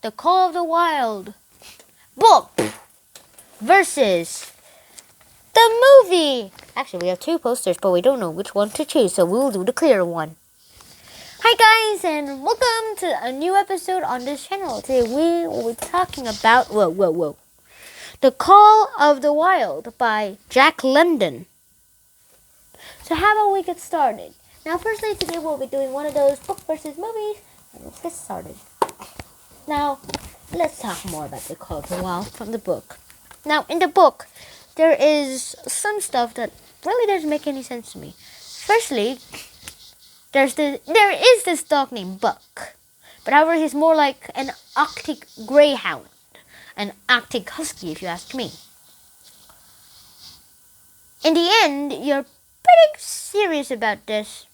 The Call of the Wild book versus the movie. Actually, we have two posters, but we don't know which one to choose, so we'll do the clear one. Hi guys, and welcome to a new episode on this channel. Today we will be talking about The Call of the Wild by Jack London. So how about we get started? Now, firstly, today we'll be doing one of those book versus movies, and let's get started. Now, let's talk more about The Call of the Wild from the book. Now, in the book, there is some stuff that really doesn't make any sense to me. Firstly, there is this dog named Buck, but however, he's more like an Arctic Greyhound, an Arctic Husky, if you ask me. In the end, you're pretty serious about this.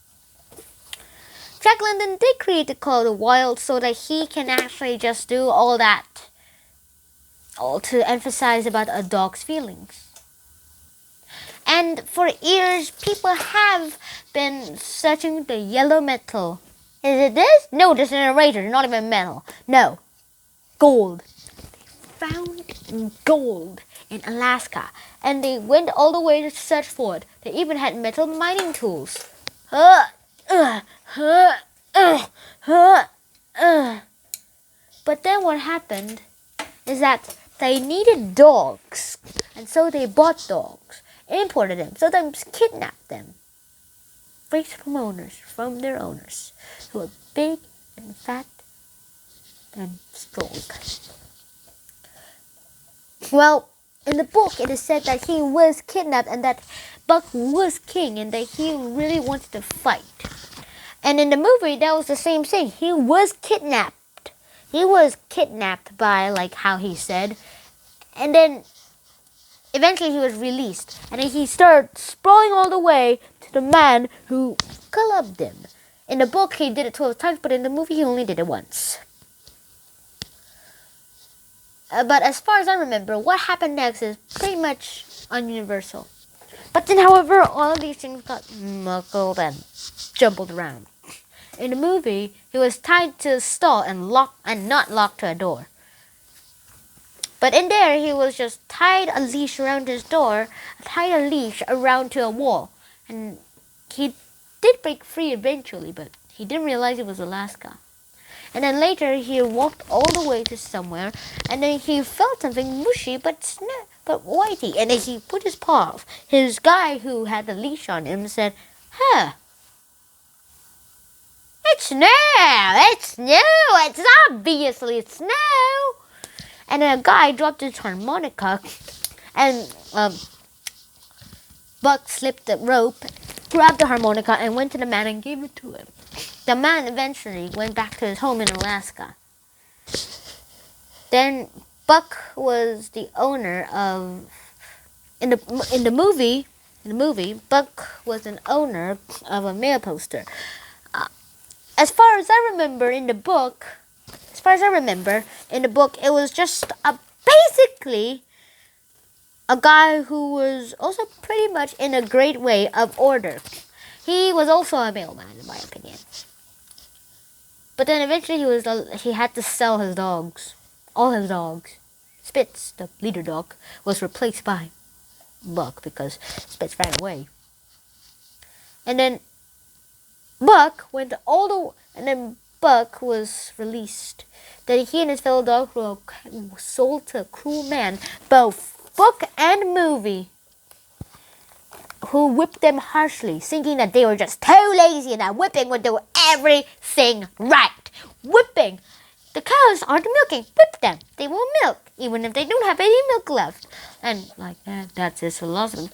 Jack London did create The Call of the Wild so that he can actually just do all that, all to emphasize about a dog's feelings. And for years, people have been searching the yellow metal. Is it this? No, this is an eraser, not even metal. No, gold. They found gold in Alaska, and they went all the way to search for it. They even had metal mining tools. But then what happened is that they needed dogs, and so they bought dogs, imported them, sometimes kidnapped them, raised from their owners, who were big and fat and strong. Well, in the book it is said that he was kidnapped and that Buck was king and that he really wanted to fight. And in the movie, that was the same thing. He was kidnapped. He was kidnapped by, like how he said. And then, eventually he was released. And then he started sprawling all the way to the man who clubbed him. In the book, he did it 12 times, but in the movie, he only did it once. But as far as I remember, what happened next is pretty much universal. But then, however, all of these things got muckled and jumbled around. In the movie, he was tied to a stall and not locked to a door. But in there, he was just tied a leash around his door, tied a leash around to a wall. And he did break free eventually, but he didn't realize it was Alaska. And then later, he walked all the way to somewhere, and then he felt something mushy but whitey. And then he put his paw off. His guy who had the leash on him said, "Huh. It's snow! It's obviously snow!" And then a guy dropped his harmonica, and Buck slipped the rope, grabbed the harmonica, and went to the man and gave it to him. The man eventually went back to his home in Alaska. Then Buck was the owner of... In the movie, Buck was an owner of a mail poster. As far as I remember in the book, it was just basically a guy who was also pretty much in a great way of order. He was also a mailman, in my opinion. But then eventually he had to sell his dogs, all his dogs. Spitz, the leader dog, was replaced by Buck because Spitz ran away. And then Buck was released. Then he and his fellow dogs were sold to a cruel man, both book and movie, who whipped them harshly, thinking that they were just too lazy and that whipping would do everything right. Whipping! The cows aren't milking. Whip them. They will milk, even if they don't have any milk left. And like that's his philosophy.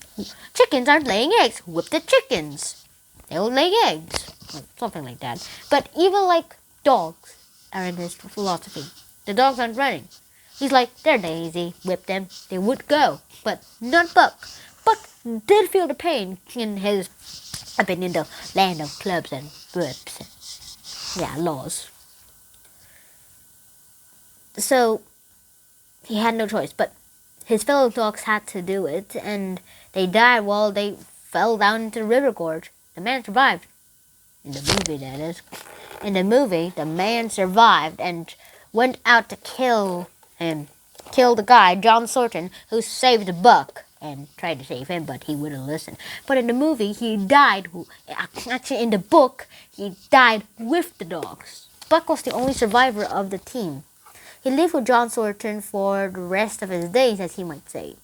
Chickens aren't laying eggs. Whip the chickens. They will lay eggs. Or something like that. But even like dogs are in his philosophy. The dogs aren't running. He's like, they're lazy. Whip them. They would go. But not Buck. Buck did feel the pain in his, opinion, the land of clubs and whips. And, laws. So, he had no choice. But his fellow dogs had to do it. And they died while they fell down into the river gorge. The man survived. In the movie, that is. In the movie, the man survived and went out to kill him. Kill the guy, John Thornton, who saved Buck and tried to save him, but he wouldn't listen. But in the movie, he died. Actually, in the book, he died with the dogs. Buck was the only survivor of the team. He lived with John Thornton for the rest of his days, as he might say.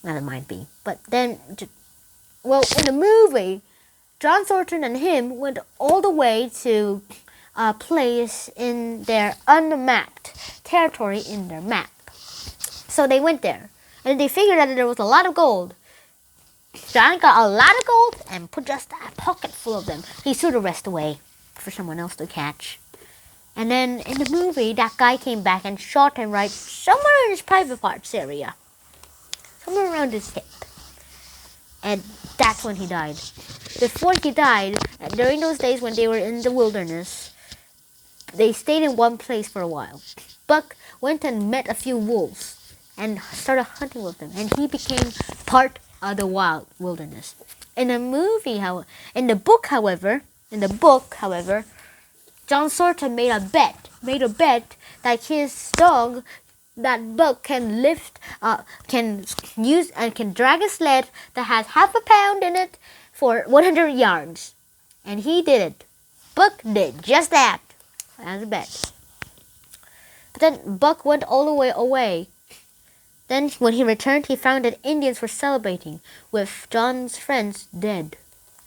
Well, it might be. But then, well, in the movie, John Thornton and him went all the way to a place in their unmapped territory in their map. So they went there, and they figured out that there was a lot of gold. John got a lot of gold and put just a pocket full of them. He threw the rest away for someone else to catch. And then in the movie, that guy came back and shot him right somewhere in his private parts area. Somewhere around his hip. And that's when he died. Before he died, during those days when they were in the wilderness, they stayed in one place for a while. Buck went and met a few wolves and started hunting with them, and he became part of the wild wilderness. In the book, however, John Thornton made a bet that his dog, that Buck, can use and can drag a sled that has half a pound in it for 100 yards, and he did it. Buck did just that as a bet. But then Buck went all the way away. Then when he returned, he found that Indians were celebrating with John's friends dead.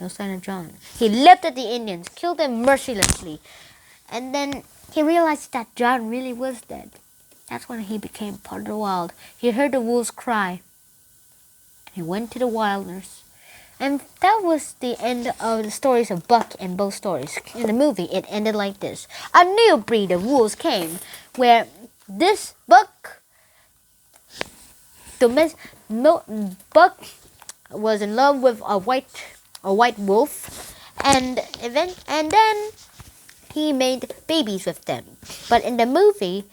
No sign of John. He leapt at the Indians, killed them mercilessly. And then he realized that John really was dead. That's when he became part of the wild. He heard the wolves cry. He went to the wilderness. And that was the end of the stories of Buck in both stories. In the movie, it ended like this. A new breed of wolves came, where this Buck was in love with a white wolf, and then he made babies with them. But in the movie,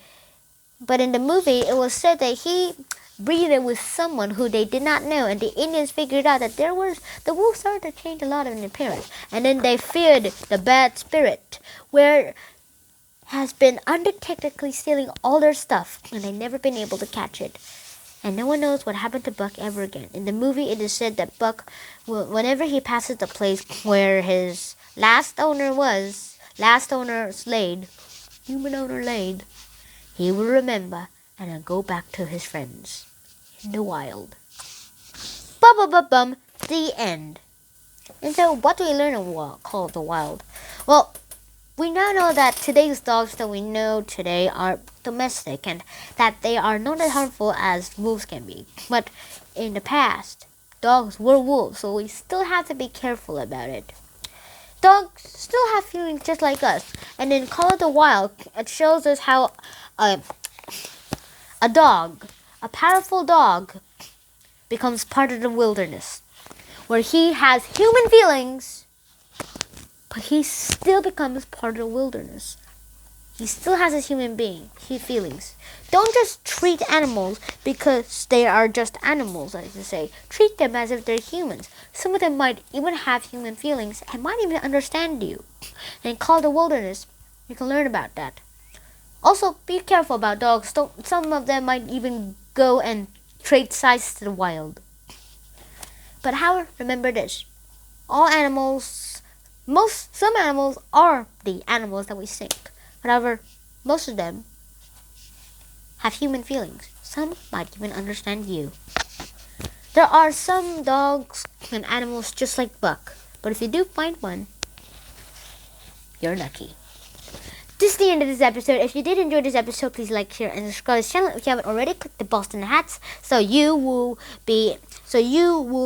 it was said that he breeded with someone who they did not know, and the Indians figured out that the wolves started to change a lot in appearance, and then they feared the bad spirit, where has been undetectedly stealing all their stuff, and they've never been able to catch it. And no one knows what happened to Buck ever again. In the movie, it is said that Buck, whenever he passes the place where his human owner laid, he will remember and then go back to his friends in the wild. Bum, the end. And so, what do we learn in Call of the Wild? Well, we now know that today's dogs that we know today are domestic, and that they are not as harmful as wolves can be. But in the past, dogs were wolves, so we still have to be careful about it. Dogs still have feelings just like us, and in Call of the Wild, it shows us how a powerful dog, becomes part of the wilderness, where he has human feelings, but he still becomes part of the wilderness. He still has his feelings. Don't just treat animals because they are just animals, as you say. Treat them as if they're humans. Some of them might even have human feelings and might even understand you. And in Call of the Wilderness, you can learn about that. Also, be careful about dogs. Some of them might even go and trade sides to the wild. But however, remember this. Some animals are the animals that we sink. However, most of them have human feelings. Some might even understand you. There are some dogs and animals just like Buck. But if you do find one, you're lucky. This is the end of this episode. If you did enjoy this episode, please like, share, and subscribe to this channel. If you haven't already, click the Boston hats so you will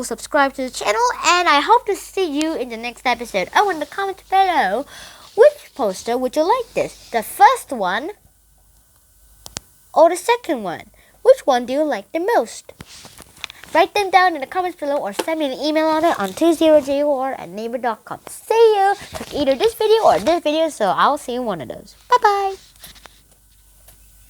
subscribe to the channel. And I hope to see you in the next episode. Oh, in the comments below, which poster would you like this? The first one or the second one? Which one do you like the most? Write them down in the comments below or send me an email on it on 2004@naver.com. See you. Click either this video or this video, so I'll see you in one of those. Bye-bye.